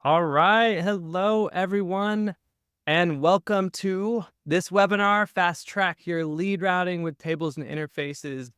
All right. Hello, everyone, and welcome to this webinar, Fast Track Your Lead Routing with Tables and Interfaces.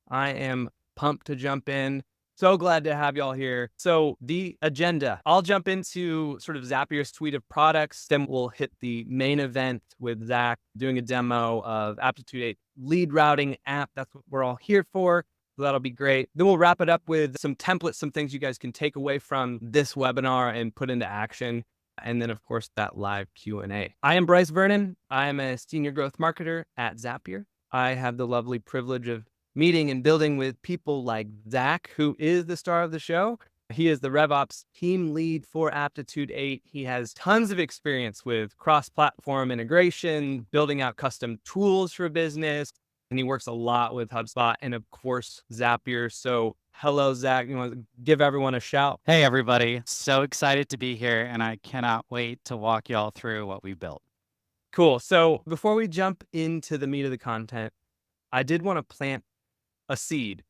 I am pumped to jump in. So glad to have y'all here. So the agenda, I'll jump into sort of Zapier's suite of products. Then we'll hit the main event with Zach doing a demo of Aptitude 8 lead routing app. That's what we're all here for. So that'll be great. Then we'll wrap it up with some templates, some things you guys can take away from this webinar and put into action. And then, of course, that live Q&A. I am Bryce Vernon. I am a senior growth marketer at Zapier. I have the lovely privilege of meeting and building with people like Zach, who is the star of the show. He is the RevOps team lead for Aptitude 8. He has tons of experience with cross-platform integration, building out custom tools for business, and he works a lot with HubSpot and, of course, Zapier. So hello, Zach. You want to give everyone a shout? Hey, everybody. So excited to be here, and I cannot wait to walk y'all through what we built. Cool. So before we jump into the meat of the content, I did want to plant a seed.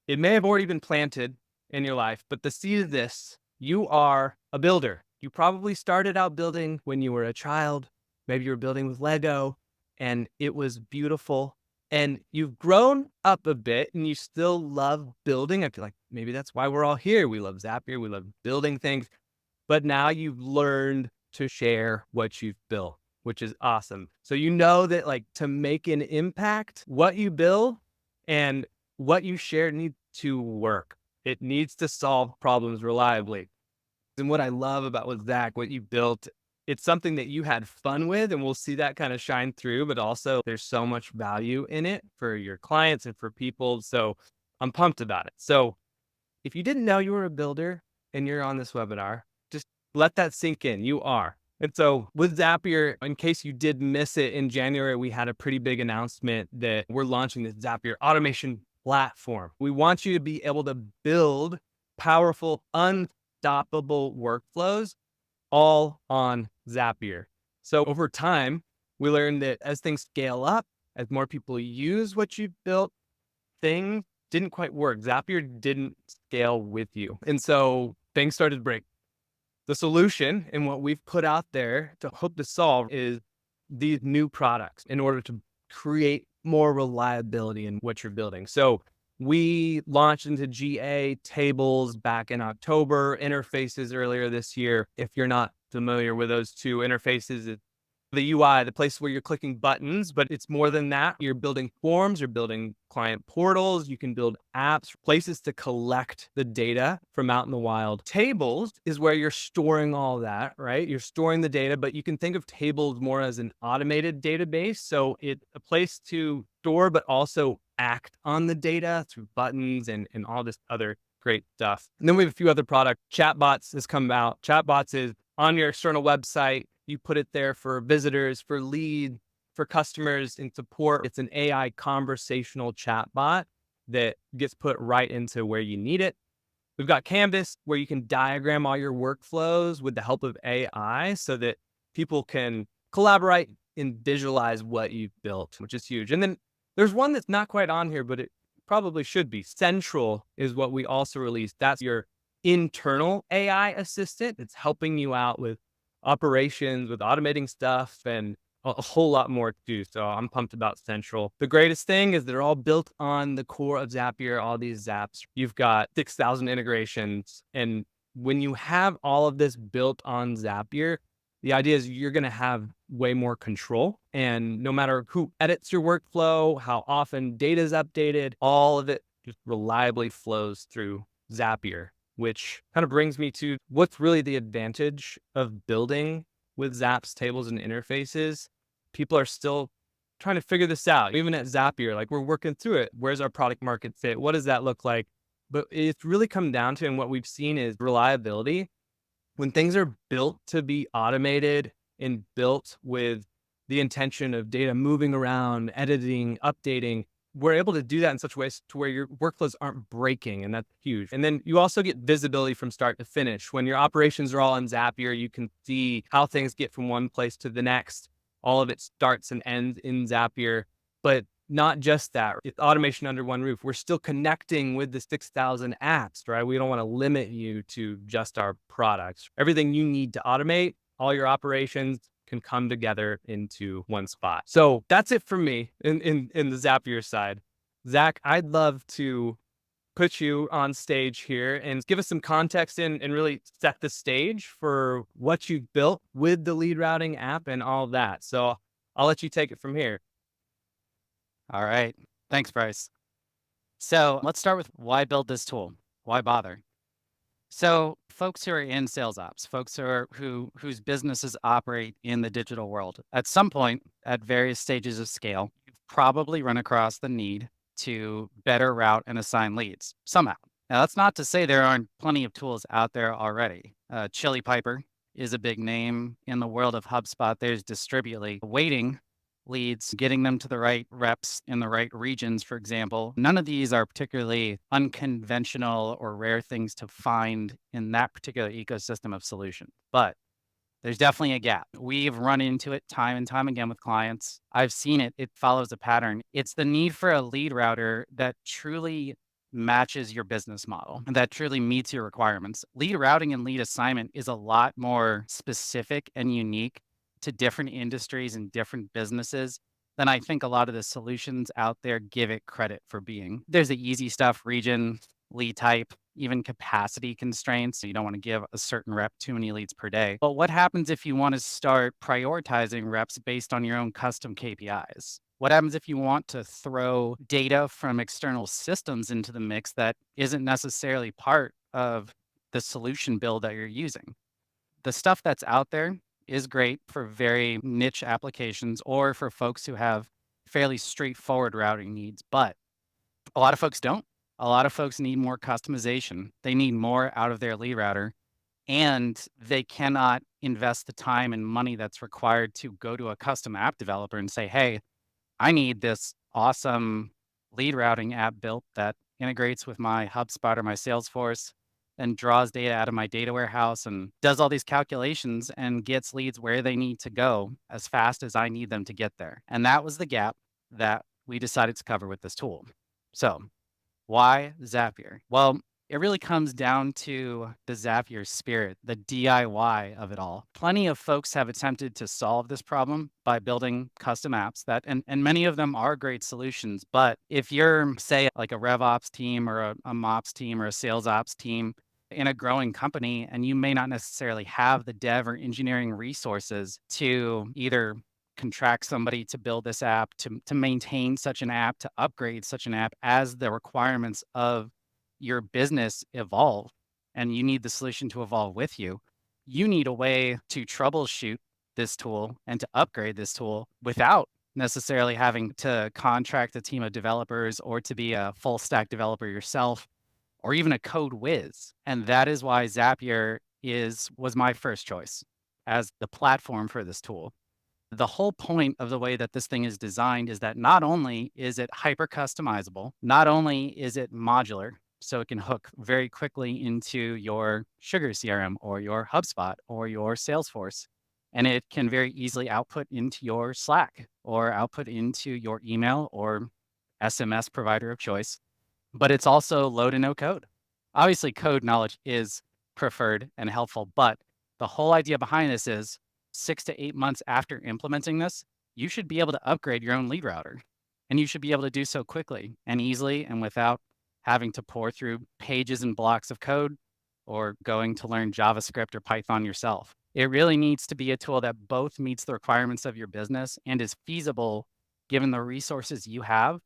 It may have already been planted in your life, but the seed of this, you are a builder. You probably started out building when you were a child. Maybe you were building with Lego and it was beautiful. And you've grown up a bit and you still love building. I feel like maybe that's why we're all here. We love Zapier. We love building things. But now you've learned to share what you've built, which is awesome. So you know that like to make an impact, what you build and what you share needs to work. It needs to solve problems reliably. And what I love about with Zach, what you built, it's something that you had fun with, and we'll see that kind of shine through, but also there's so much value in it for your clients and for people. So I'm pumped about it. So if you didn't know you were a builder and you're on this webinar, just let that sink in. You are. And so with Zapier, in case you did miss it, in January, we had a pretty big announcement that we're launching this Zapier Automation Platform. We want you to be able to build powerful, unstoppable workflows all on Zapier. So over time, we learned that as things scale up, as more people use what you've built, things didn't quite work. Zapier didn't scale with you. And so things started to break. The solution and what we've put out there to hope to solve is these new products in order to create more reliability in what you're building. So we launched into GA tables back in October, interfaces earlier this year. If you're not familiar with those two interfaces, the UI, the place where you're clicking buttons, but it's more than that. You're building forms, you're building client portals, you can build apps, places to collect the data from out in the wild. Tables is where you're storing all that, right? You're storing the data, but you can think of tables more as an automated database. So it's a place to store, but also act on the data through buttons and all this other great stuff. And then we have a few other products. Chatbots has come out. Chatbots is on your external website. You put it there for visitors, for leads, for customers and support. It's an AI conversational chatbot that gets put right into where you need it. We've got Canvas, where you can diagram all your workflows with the help of AI so that people can collaborate and visualize what you've built, which is huge. And then there's one that's not quite on here, but it probably should be. Central is what we also released. That's your internal AI assistant. It's helping you out with operations, with automating stuff, and a whole lot more too. So I'm pumped about Central. The greatest thing is they're all built on the core of Zapier, all these Zaps. You've got 6,000 integrations. And when you have all of this built on Zapier, the idea is you're going to have way more control. And no matter who edits your workflow, how often data is updated, all of it just reliably flows through Zapier, which kind of brings me to what's really the advantage of building with Zaps, tables, and interfaces. People are still trying to figure this out. Even at Zapier, like we're working through it. Where's our product market fit? What does that look like? But it's really come down to, and what we've seen is reliability. When things are built to be automated and built with the intention of data moving around, editing, updating, we're able to do that in such ways to where your workflows aren't breaking, and that's huge. And then you also get visibility from start to finish. When your operations are all in Zapier, you can see how things get from one place to the next. All of it starts and ends in Zapier. But not just that, it's automation under one roof. We're still connecting with the 6,000 apps, right? We don't want to limit you to just our products. Everything you need to automate, all your operations can come together into one spot. So that's it for me in the Zapier side. Zach, I'd love to put you on stage here and give us some context and really set the stage for what you've built with the lead routing app and all of that. So I'll let you take it from here. All right. Thanks, Bryce. So let's start with why build this tool? Why bother? So folks who are in sales ops, folks whose businesses operate in the digital world, at some point at various stages of scale, you've probably run across the need to better route and assign leads somehow. Now that's not to say there aren't plenty of tools out there already. Chili Piper is a big name in the world of HubSpot. There's Distributely, waiting leads, getting them to the right reps in the right regions, for example. None of these are particularly unconventional or rare things to find in that particular ecosystem of solution. But there's definitely a gap. We've run into it time and time again with clients. I've seen it. It follows a pattern. It's the need for a lead router that truly matches your business model and that truly meets your requirements. Lead routing and lead assignment is a lot more specific and unique to different industries and different businesses than I think a lot of the solutions out there give it credit for being. There's the easy stuff, region, lead type, even capacity constraints. You don't want to give a certain rep too many leads per day. But what happens if you want to start prioritizing reps based on your own custom KPIs? What happens if you want to throw data from external systems into the mix that isn't necessarily part of the solution build that you're using? The stuff that's out there is great for very niche applications or for folks who have fairly straightforward routing needs, but a lot of folks don't. A lot of folks need more customization. They need more out of their lead router, and they cannot invest the time and money that's required to go to a custom app developer and say, hey, I need this awesome lead routing app built that integrates with my HubSpot or my Salesforce and draws data out of my data warehouse and does all these calculations and gets leads where they need to go as fast as I need them to get there. And that was the gap that we decided to cover with this tool. So why Zapier? Well, it really comes down to the Zapier spirit, the DIY of it all. Plenty of folks have attempted to solve this problem by building custom apps and many of them are great solutions. But if you're, say, like a RevOps team or a MOps team or a sales ops team in a growing company, and you may not necessarily have the dev or engineering resources to either contract somebody to build this app, to maintain such an app, to upgrade such an app as the requirements of your business evolve, and you need the solution to evolve with you. You need a way to troubleshoot this tool and to upgrade this tool without necessarily having to contract a team of developers or to be a full stack developer yourself or even a code whiz. And that is why Zapier was my first choice as the platform for this tool. The whole point of the way that this thing is designed is that not only is it hyper customizable, not only is it modular, so it can hook very quickly into your Sugar CRM or your HubSpot or your Salesforce, and it can very easily output into your Slack or output into your email or SMS provider of choice, but it's also low to no code. Obviously, code knowledge is preferred and helpful, but the whole idea behind this is 6 to 8 months after implementing this, you should be able to upgrade your own lead router. And you should be able to do so quickly and easily and without having to pour through pages and blocks of code or going to learn JavaScript or Python yourself. It really needs to be a tool that both meets the requirements of your business and is feasible given the resources you have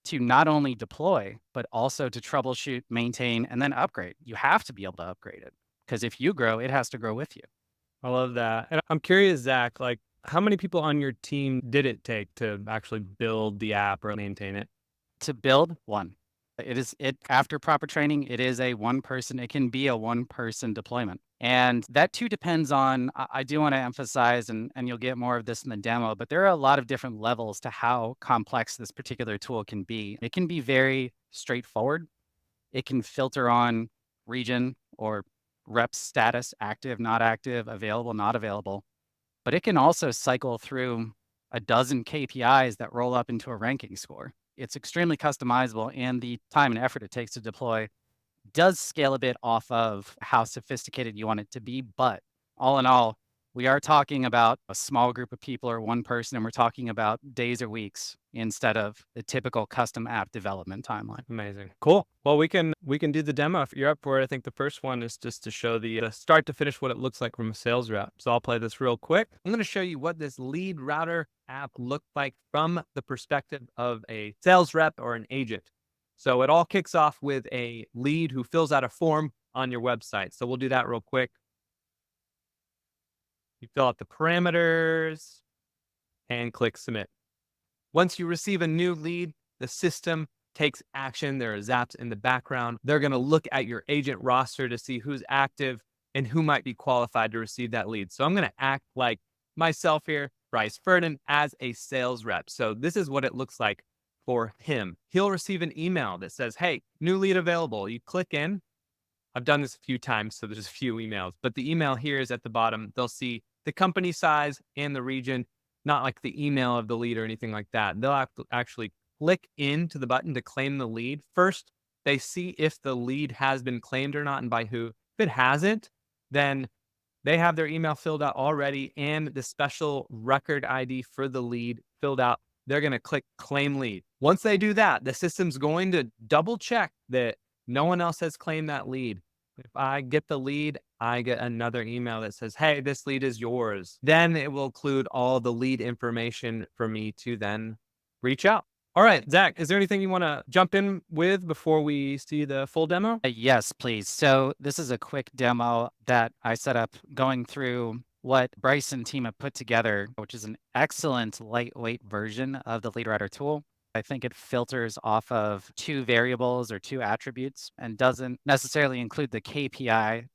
to not only deploy, but also to troubleshoot, maintain, and then upgrade. You have to be able to upgrade it because if you grow, it has to grow with you. I love that. And I'm curious, Zach, like how many people on your team did it take to actually build the app or maintain it? To build one. It after proper training, it is a one person, it can be a one person deployment. And that too depends on, I do want to emphasize, and you'll get more of this in the demo, but there are a lot of different levels to how complex this particular tool can be. It can be very straightforward. It can filter on region or rep status, active, not active, available, not available. But it can also cycle through a dozen KPIs that roll up into a ranking score. It's extremely customizable, and the time and effort it takes to deploy does scale a bit off of how sophisticated you want it to be. But all in all, we are talking about a small group of people or one person, and we're talking about days or weeks instead of the typical custom app development timeline. Amazing. Cool. Well, we can do the demo if you're up for it. I think the first one is just to show the start to finish what it looks like from a sales rep. So I'll play this real quick. I'm going to show you what this lead router app looked like from the perspective of a sales rep or an agent. So it all kicks off with a lead who fills out a form on your website. So we'll do that real quick. You fill out the parameters and click submit. Once you receive a new lead, the system takes action. There are zaps in the background. They're going to look at your agent roster to see who's active and who might be qualified to receive that lead. So I'm going to act like myself here, Bryce Vernon, as a sales rep. So this is what it looks like for him. He'll receive an email that says, hey, new lead available. You click in. I've done this a few times, so there's a few emails, but the email here is at the bottom. They'll see the company size and the region, not like the email of the lead or anything like that. They'll have to actually click into the button to claim the lead. First, they see if the lead has been claimed or not and by who. If it hasn't, then they have their email filled out already and the special record ID for the lead filled out. They're going to click claim lead. Once they do that, the system's going to double check that no one else has claimed that lead. If I get the lead, I get another email that says, hey, this lead is yours. Then it will include all the lead information for me to then reach out. All right, Zach, is there anything you want to jump in with before we see the full demo? Yes, please. So this is a quick demo that I set up going through what Bryce and team have put together, which is an excellent lightweight version of the lead writer tool. I think it filters off of 2 variables or 2 attributes and doesn't necessarily include the KPI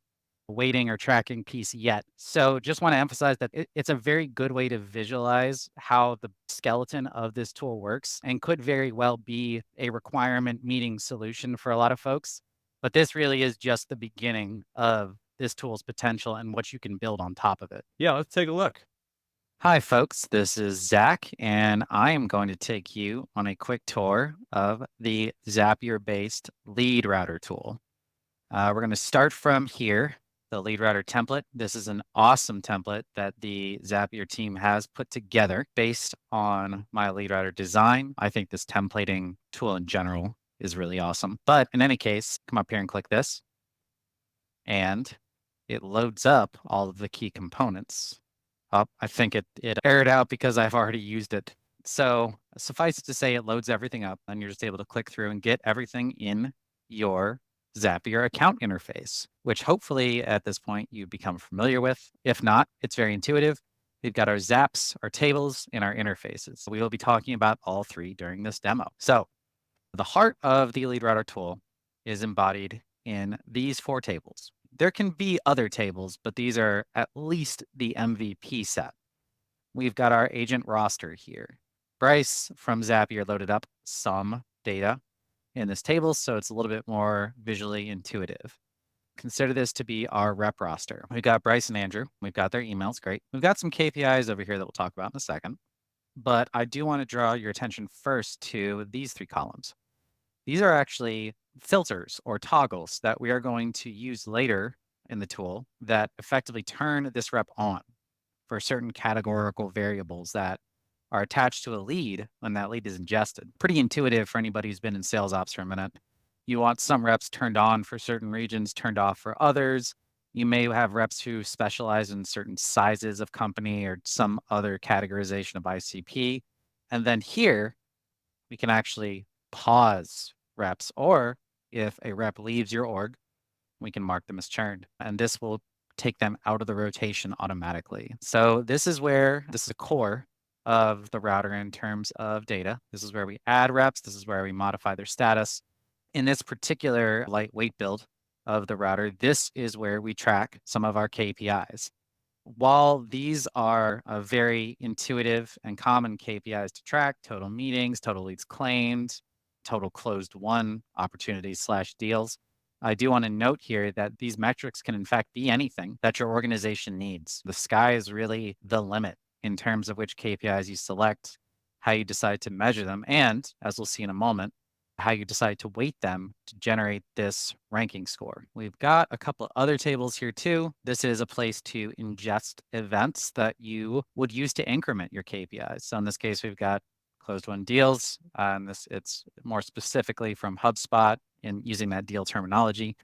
weighting or tracking piece yet. So just want to emphasize that it's a very good way to visualize how the skeleton of this tool works and could very well be a requirement meeting solution for a lot of folks. But this really is just the beginning of this tool's potential and what you can build on top of it. Yeah, let's take a look. Hi, folks. This is Zach, and I am going to take you on a quick tour of the Zapier-based lead router tool. We're going to start from here, the lead router template. This is an awesome template that the Zapier team has put together based on my lead router design. I think this templating tool in general is really awesome. But in any case, come up here and click this, and it loads up all of the key components. I think it aired out because I've already used it. So suffice it to say, it loads everything up, and you're just able to click through and get everything in your Zapier account interface, which hopefully at this point you become familiar with. If not, it's very intuitive. We've got our zaps, our tables, and our interfaces. We will be talking about all 3 during this demo. So the heart of the lead router tool is embodied in these 4 tables. There can be other tables, but these are at least the MVP set. We've got our agent roster here. Bryce from Zapier loaded up some data in this table, so it's a little bit more visually intuitive. Consider this to be our rep roster. We've got Bryce and Andrew. We've got their emails. Great. We've got some KPIs over here that we'll talk about in a second. But I do want to draw your attention first to these 3 columns. These are actually filters or toggles that we are going to use later in the tool that effectively turn this rep on for certain categorical variables that are attached to a lead when that lead is ingested. Pretty intuitive for anybody who's been in sales ops for a minute. You want some reps turned on for certain regions, turned off for others. You may have reps who specialize in certain sizes of company or some other categorization of ICP. And then here, we can actually pause reps, or if a rep leaves your org, we can mark them as churned. And this will take them out of the rotation automatically. So this is the core of the router in terms of data. This is where we add reps. This is where we modify their status. In this particular lightweight build of the router, this is where we track some of our KPIs. While these are very intuitive and common KPIs to track, total meetings, total leads claimed, total closed won opportunities/deals, I do want to note here that these metrics can in fact be anything that your organization needs. The sky is really the limit in terms of which KPIs you select, how you decide to measure them, and as we'll see in a moment, how you decide to weight them to generate this ranking score. We've got a couple of other tables here too. This is a place to ingest events that you would use to increment your KPIs. So in this case, we've got closed won deals. It's more specifically from HubSpot in using that deal terminology.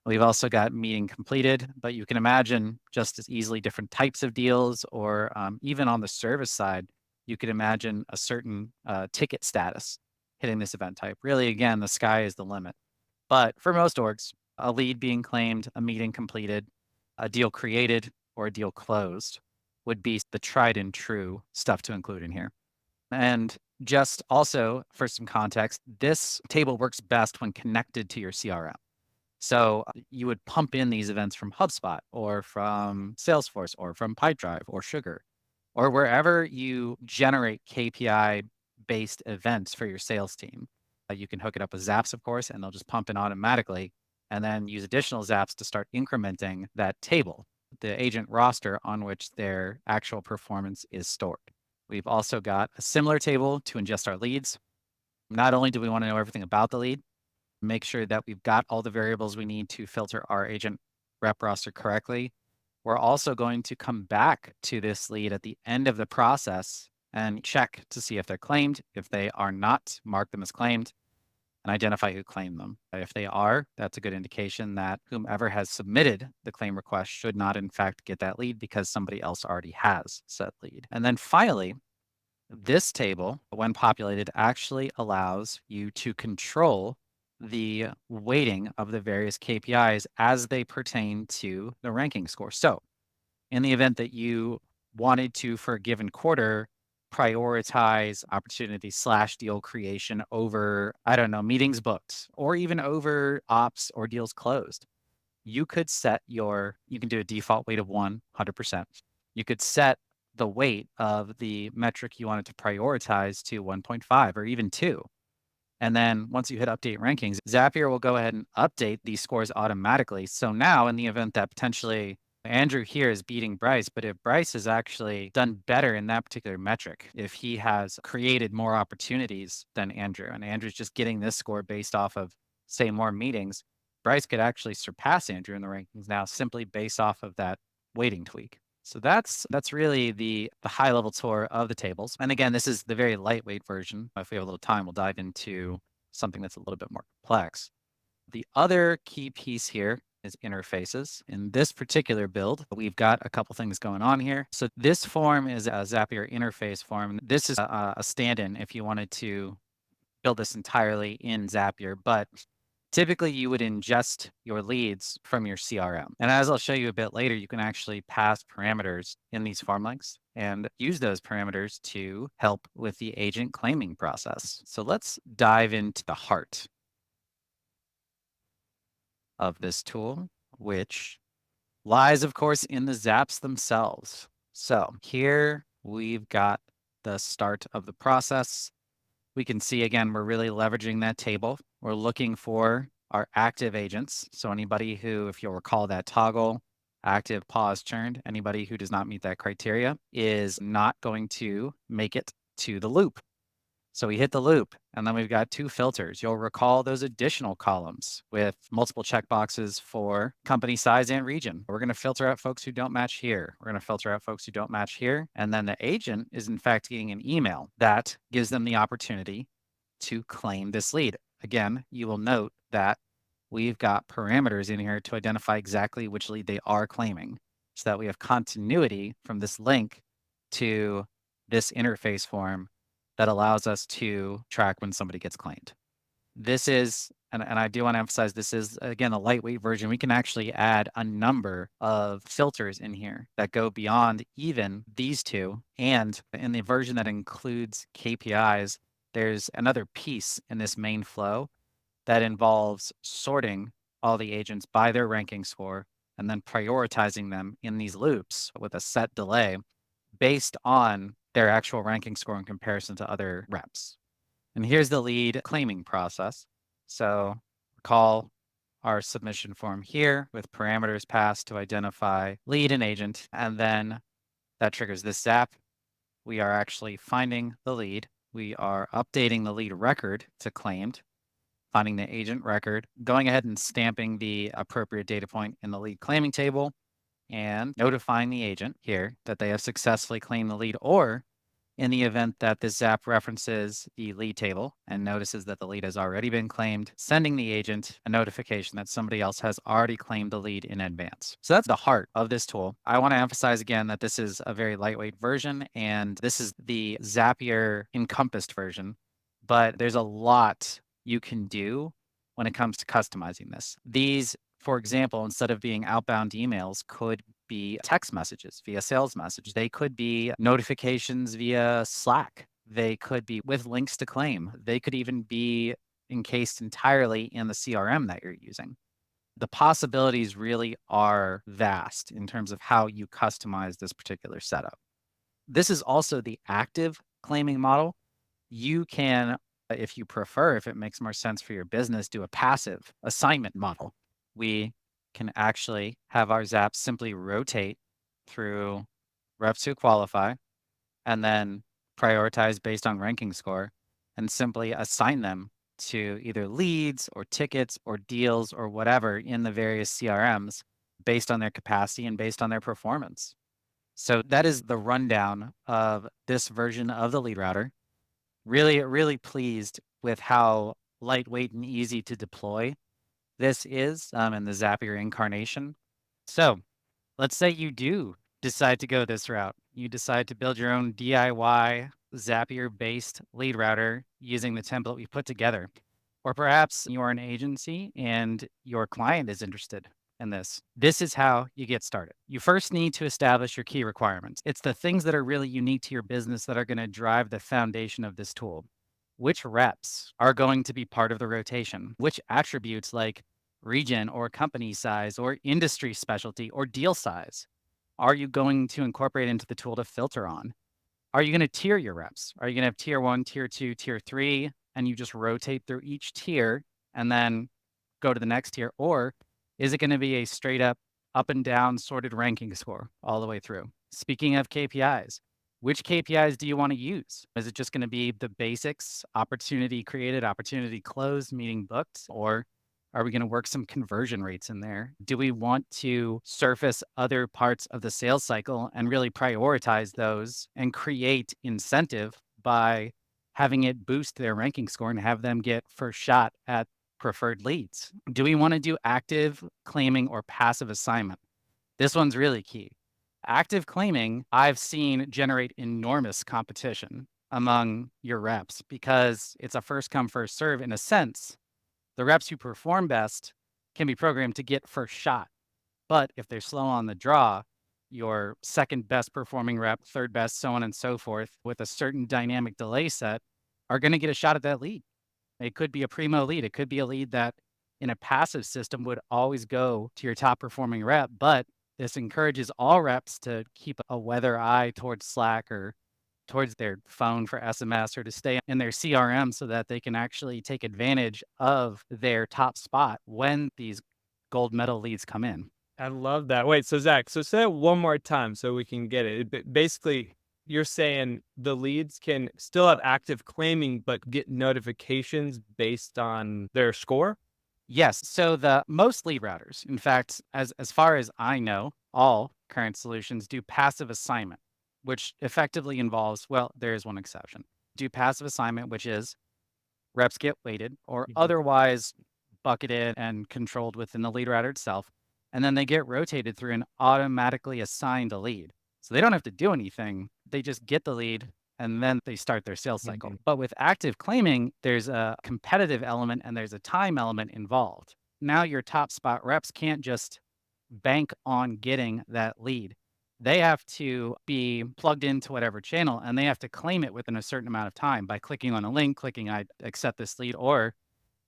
We've also got meeting completed, but you can imagine just as easily different types of deals, or even on the service side, you could imagine a certain ticket status hitting this event type. Really, again, the sky is the limit. But for most orgs, a lead being claimed, a meeting completed, a deal created, or a deal closed would be the tried and true stuff to include in here. And just also for some context, this table works best when connected to your CRM. So you would pump in these events from HubSpot or from Salesforce or from Pipedrive or Sugar or wherever you generate KPI based events for your sales team. You can hook it up with Zaps, of course, and they'll just pump in automatically and then use additional Zaps to start incrementing that table, the agent roster on which their actual performance is stored. We've also got a similar table to ingest our leads. Not only do we want to know everything about the lead, make sure that we've got all the variables we need to filter our agent rep roster correctly. We're also going to come back to this lead at the end of the process and check to see if they're claimed. If they are not, mark them as claimed and identify who claimed them. If they are, that's a good indication that whomever has submitted the claim request should not in fact get that lead because somebody else already has said lead. And then finally, this table, when populated, actually allows you to control the weighting of the various KPIs as they pertain to the ranking score. So in the event that you wanted to, for a given quarter, prioritize opportunity / deal creation over, I don't know, meetings booked, or even over ops or deals closed, you could you can do a default weight of 100%. You could set the weight of the metric you wanted to prioritize to 1.5 or even 2. And then once you hit update rankings, Zapier will go ahead and update these scores automatically. So now in the event that potentially Andrew here is beating Bryce, but if Bryce has actually done better in that particular metric, if he has created more opportunities than Andrew, and Andrew's just getting this score based off of, say, more meetings, Bryce could actually surpass Andrew in the rankings now simply based off of that weighting tweak. So that's really the high level tour of the tables. And again, this is the very lightweight version. If we have a little time, we'll dive into something that's a little bit more complex. The other key piece here is interfaces. In this particular build, we've got a couple things going on here. So this form is a Zapier interface form. This is a stand-in if you wanted to build this entirely in Zapier, but typically you would ingest your leads from your CRM. And as I'll show you a bit later, you can actually pass parameters in these form links and use those parameters to help with the agent claiming process. So let's dive into the heart of this tool, which lies, of course, in the Zaps themselves. So here we've got the start of the process. We can see, again, we're really leveraging that table. We're looking for our active agents. So anybody who, if you'll recall that toggle, active, pause, churned, anybody who does not meet that criteria is not going to make it to the loop. So we hit the loop, and then we've got 2 filters. You'll recall those additional columns with multiple checkboxes for company size and region. We're going to filter out folks who don't match here. We're going to filter out folks who don't match here. And then the agent is in fact getting an email that gives them the opportunity to claim this lead. Again, you will note that we've got parameters in here to identify exactly which lead they are claiming so that we have continuity from this link to this interface form that allows us to track when somebody gets claimed. This is, and I do want to emphasize, this is, again, a lightweight version. We can actually add a number of filters in here that go beyond even these 2. And in the version that includes KPIs, there's another piece in this main flow that involves sorting all the agents by their ranking score and then prioritizing them in these loops with a set delay based on their actual ranking score in comparison to other reps. And here's the lead claiming process. So recall our submission form here with parameters passed to identify lead and agent, and then that triggers this Zap. We are actually finding the lead. We are updating the lead record to claimed, finding the agent record, going ahead and stamping the appropriate data point in the lead claiming table, and notifying the agent here that they have successfully claimed the lead, or in the event that this Zap references the lead table and notices that the lead has already been claimed, sending the agent a notification that somebody else has already claimed the lead in advance. So that's the heart of this tool. I want to emphasize again that this is a very lightweight version, and this is the Zapier encompassed version, but there's a lot you can do when it comes to customizing this. These, for example, instead of being outbound emails, could be text messages via sales message. They could be notifications via Slack. They could be with links to claim. They could even be encased entirely in the CRM that you're using. The possibilities really are vast in terms of how you customize this particular setup. This is also the active claiming model. You can, if you prefer, if it makes more sense for your business, do a passive assignment model. We can actually have our zaps simply rotate through reps who qualify and then prioritize based on ranking score and simply assign them to either leads or tickets or deals or whatever in the various CRMs based on their capacity and based on their performance. So that is the rundown of this version of the lead router. Really, really pleased with how lightweight and easy to deploy this is in the Zapier incarnation. So let's say you do decide to go this route. You decide to build your own DIY Zapier-based lead router using the template we put together. Or perhaps you are an agency and your client is interested in this. This is how you get started. You first need to establish your key requirements. It's the things that are really unique to your business that are going to drive the foundation of this tool. Which reps are going to be part of the rotation? Which attributes like region or company size or industry specialty or deal size are you going to incorporate into the tool to filter on? Are you going to tier your reps? Are you going to have tier 1, tier 2, tier 3, and you just rotate through each tier and then go to the next tier? Or is it going to be a straight up and down sorted ranking score all the way through? Speaking of KPIs, which KPIs do you want to use? Is it just going to be the basics, opportunity created, opportunity closed, meeting booked? Or are we going to work some conversion rates in there? Do we want to surface other parts of the sales cycle and really prioritize those and create incentive by having it boost their ranking score and have them get first shot at preferred leads? Do we want to do active claiming or passive assignment? This one's really key. Active claiming, I've seen generate enormous competition among your reps because it's a first come, first serve in a sense. The reps who perform best can be programmed to get first shot. But if they're slow on the draw, your second best performing rep, third best, so on and so forth, with a certain dynamic delay set, are going to get a shot at that lead. It could be a primo lead. It could be a lead that in a passive system would always go to your top performing rep. But this encourages all reps to keep a weather eye towards Slack or towards their phone for SMS or to stay in their CRM so that they can actually take advantage of their top spot when these gold medal leads come in. I love that. Wait, so Zach, so say it one more time so we can get it. Basically, you're saying the leads can still have active claiming, but get notifications based on their score? Yes. So the most lead routers, in fact, as far as I know, all current solutions do passive assignment, which effectively involves, well, there is one exception. Do passive assignment, which is reps get weighted or Mhm. otherwise bucketed and controlled within the lead router itself. And then they get rotated through and automatically assigned a lead. So they don't have to do anything. They just get the lead and then they start their sales cycle. Mhm. But with active claiming, there's a competitive element and there's a time element involved. Now your top spot reps can't just bank on getting that lead. They have to be plugged into whatever channel and they have to claim it within a certain amount of time by clicking on a link, clicking I accept this lead, or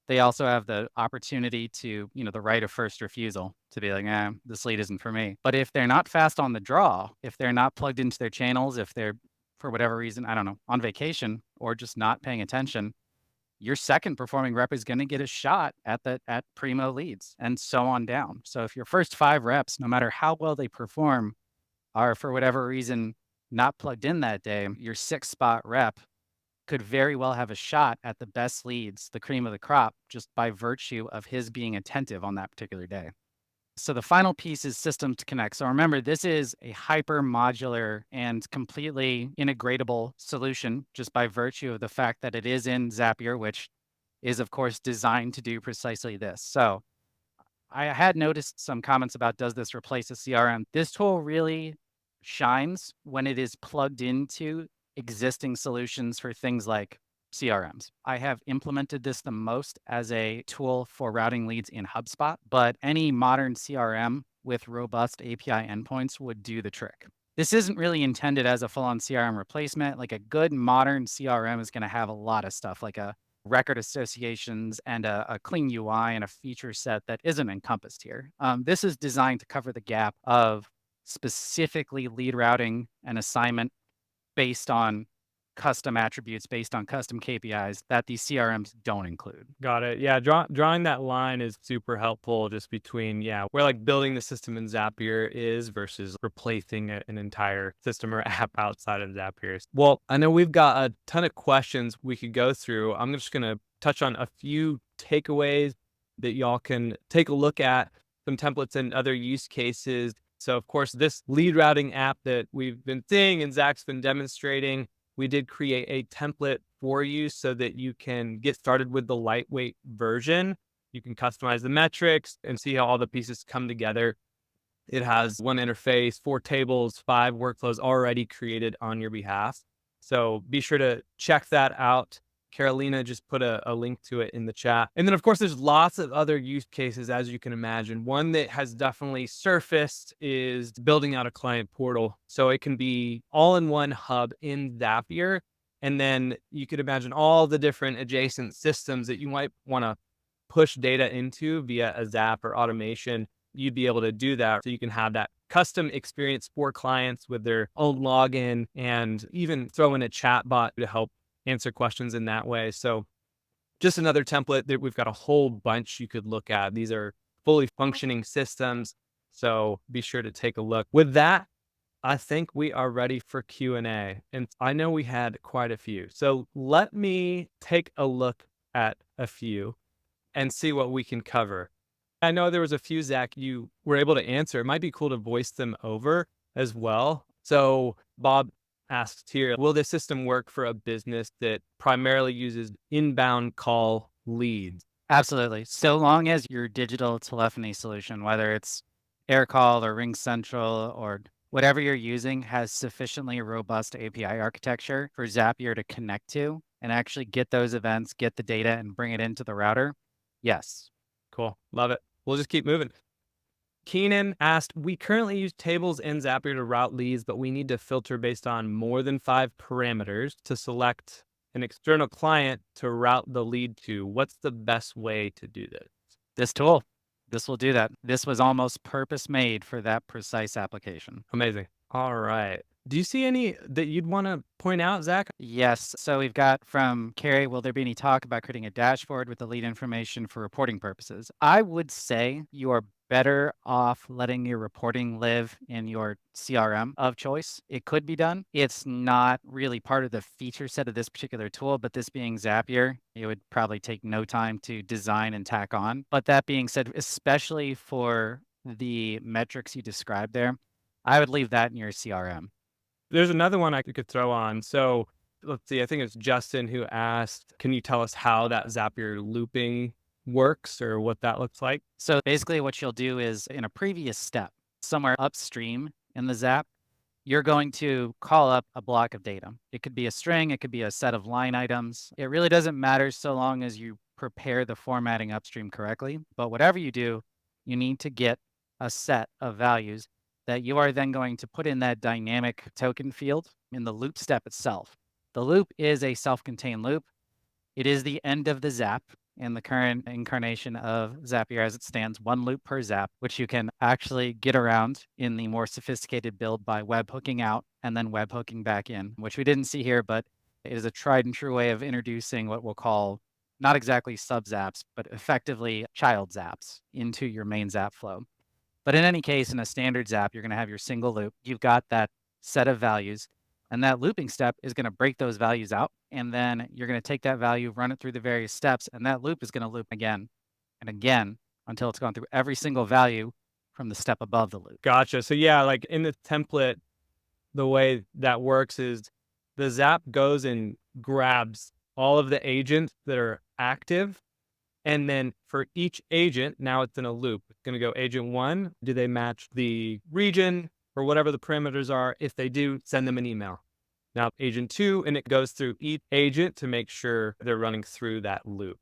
they also have the opportunity to, the right of first refusal to be like, this lead isn't for me. But if they're not fast on the draw, if they're not plugged into their channels, if they're for whatever reason, I don't know, on vacation or just not paying attention, your second performing rep is going to get a shot at primo leads and so on down. So if your first 5 reps, no matter how well they perform, are for whatever reason not plugged in that day, your 6-spot rep could very well have a shot at the best leads, the cream of the crop, just by virtue of his being attentive on that particular day. So the final piece is systems to connect. So remember, this is a hyper modular and completely integratable solution just by virtue of the fact that it is in Zapier, which is, of course, designed to do precisely this. So I had noticed some comments about, does this replace a CRM? This tool really shines when it is plugged into existing solutions for things like CRMs. I have implemented this the most as a tool for routing leads in HubSpot, but any modern CRM with robust API endpoints would do the trick. This isn't really intended as a full-on CRM replacement. Like a good modern CRM is going to have a lot of stuff like a record associations and a clean UI and a feature set that isn't encompassed here. This is designed to cover the gap of specifically lead routing and assignment based on custom attributes, based on custom KPIs that these CRMs don't include. Got it. Yeah, drawing that line is super helpful just between, yeah, where like building the system in Zapier is versus replacing an entire system or app outside of Zapier. Well, I know we've got a ton of questions we could go through. I'm just going to touch on a few takeaways that y'all can take a look at, some templates and other use cases. So, of course, this lead routing app that we've been seeing and Zach's been demonstrating, we did create a template for you so that you can get started with the lightweight version. You can customize the metrics and see how all the pieces come together. It has one interface, 4 tables, 5 workflows already created on your behalf. So be sure to check that out. Carolina just put a link to it in the chat. And then, of course, there's lots of other use cases, as you can imagine. One that has definitely surfaced is building out a client portal. So it can be all in one hub in Zapier. And then you could imagine all the different adjacent systems that you might want to push data into via a Zap or automation. You'd be able to do that so you can have that custom experience for clients with their own login and even throw in a chatbot to help answer questions in that way. So just another template that we've got a whole bunch you could look at. These are fully functioning systems. So be sure to take a look. With that, I think we are ready for Q&A. And I know we had quite a few. So let me take a look at a few and see what we can cover. I know there was a few, Zach, you were able to answer. It might be cool to voice them over as well. So Bob asks here, will this system work for a business that primarily uses inbound call leads? Absolutely. So long as your digital telephony solution, whether it's AirCall or RingCentral or whatever you're using, has sufficiently robust API architecture for Zapier to connect to and actually get those events, get the data, and bring it into the router. Yes. Cool. Love it. We'll just keep moving. Keenan asked, we currently use tables in Zapier to route leads, but we need to filter based on more than 5 parameters to select an external client to route the lead to. What's the best way to do this? This tool, this will do that. This was almost purpose made for that precise application. Amazing. All right. Do you see any that you'd want to point out, Zach? Yes. So we've got from Carrie, will there be any talk about creating a dashboard with the lead information for reporting purposes? I would say you are better off letting your reporting live in your CRM of choice. It could be done. It's not really part of the feature set of this particular tool, but this being Zapier, it would probably take no time to design and tack on. But that being said, especially for the metrics you described there, I would leave that in your CRM. There's another one I could throw on. So let's see, I think it's Justin who asked, can you tell us how that Zapier looping works or what that looks like? So basically what you'll do is in a previous step, somewhere upstream in the Zap, you're going to call up a block of data. It could be a string, it could be a set of line items. It really doesn't matter so long as you prepare the formatting upstream correctly. But whatever you do, you need to get a set of values that you are then going to put in that dynamic token field in the loop step itself. The loop is a self-contained loop. It is the end of the Zap in the current incarnation of Zapier as it stands, 1 loop per Zap, which you can actually get around in the more sophisticated build by webhooking out and then webhooking back in, which we didn't see here, but it is a tried and true way of introducing what we'll call not exactly sub-Zaps, but effectively child Zaps into your main Zap flow. But in any case, in a standard Zap, you're going to have your single loop. You've got that set of values. And that looping step is going to break those values out. And then you're going to take that value, run it through the various steps, and that loop is going to loop again and again until it's gone through every single value from the step above the loop. Gotcha. So yeah, like in the template, the way that works is the Zap goes and grabs all of the agents that are active. And then for each agent, now it's in a loop. It's going to go agent 1. Do they match the region or whatever the parameters are? If they do, send them an email. Now agent 2, and it goes through each agent to make sure they're running through that loop.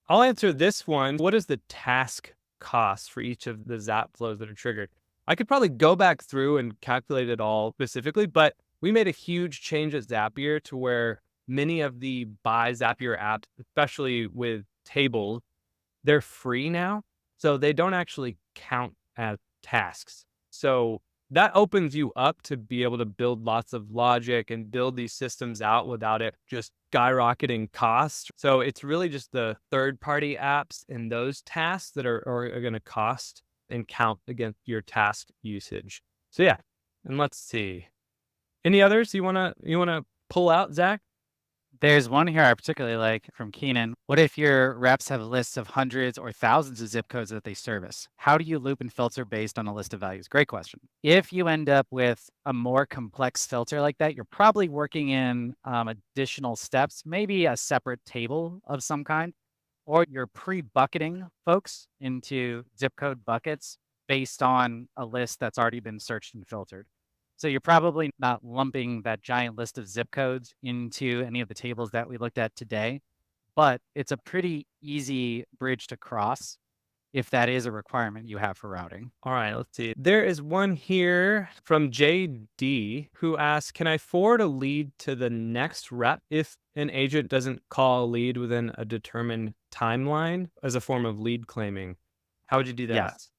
I'll answer this one. What is the task cost for each of the Zap flows that are triggered? I could probably go back through and calculate it all specifically, but we made a huge change at Zapier to where many of the buy Zapier apps, especially with tables, they're free now. So they don't actually count as tasks. So that opens you up to be able to build lots of logic and build these systems out without it just skyrocketing cost. So it's really just the third-party apps and those tasks that are going to cost and count against your task usage. So yeah, and let's see. Any others you wanna pull out, Zach? There's one here I particularly like from Keenan. What if your reps have lists of hundreds or thousands of zip codes that they service? How do you loop and filter based on a list of values? Great question. If you end up with a more complex filter like that, you're probably working in additional steps, maybe a separate table of some kind, or you're pre-bucketing folks into zip code buckets based on a list that's already been searched and filtered. So you're probably not lumping that giant list of zip codes into any of the tables that we looked at today, but it's a pretty easy bridge to cross if that is a requirement you have for routing. All right, let's see. There is one here from JD who asks, can I forward a lead to the next rep if an agent doesn't call a lead within a determined timeline as a form of lead claiming? How would you do that? Yes.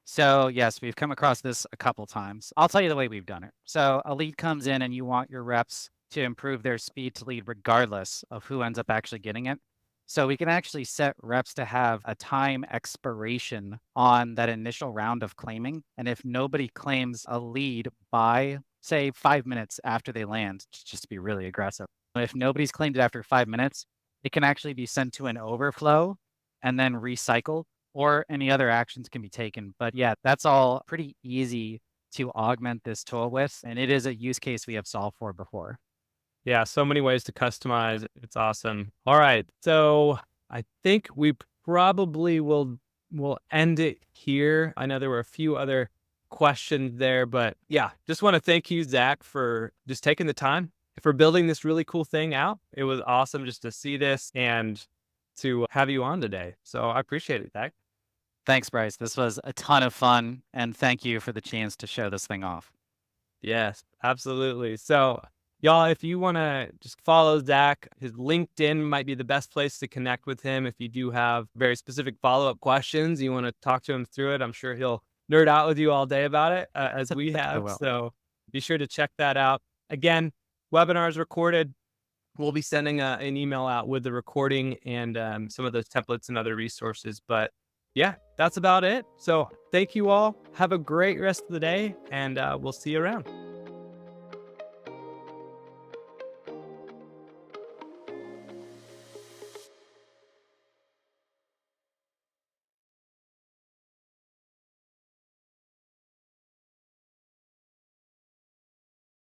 So yes, we've come across this a couple times. I'll tell you the way we've done it. So a lead comes in and you want your reps to improve their speed to lead regardless of who ends up actually getting it. So we can actually set reps to have a time expiration on that initial round of claiming. And if nobody claims a lead by, say, 5 minutes after they land, just to be really aggressive, if nobody's claimed it after 5 minutes, it can actually be sent to an overflow and then recycled, or any other actions can be taken. But yeah, that's all pretty easy to augment this tool with. And it is a use case we have solved for before. Yeah, so many ways to customize. It's awesome. All right. So I think we probably will end it here. I know there were a few other questions there, but yeah, just want to thank you, Zach, for just taking the time for building this really cool thing out. It was awesome just to see this and to have you on today. So I appreciate it, Zach. Thanks, Bryce. This was a ton of fun. And thank you for the chance to show this thing off. Yes, absolutely. So y'all, if you want to just follow Zach, his LinkedIn might be the best place to connect with him. If you do have very specific follow-up questions, you want to talk to him through it, I'm sure he'll nerd out with you all day about it, as we have. So be sure to check that out. Again, webinar is recorded. We'll be sending an email out with the recording and some of those templates and other resources. But yeah, that's about it. So thank you all. Have a great rest of the day, and we'll see you around.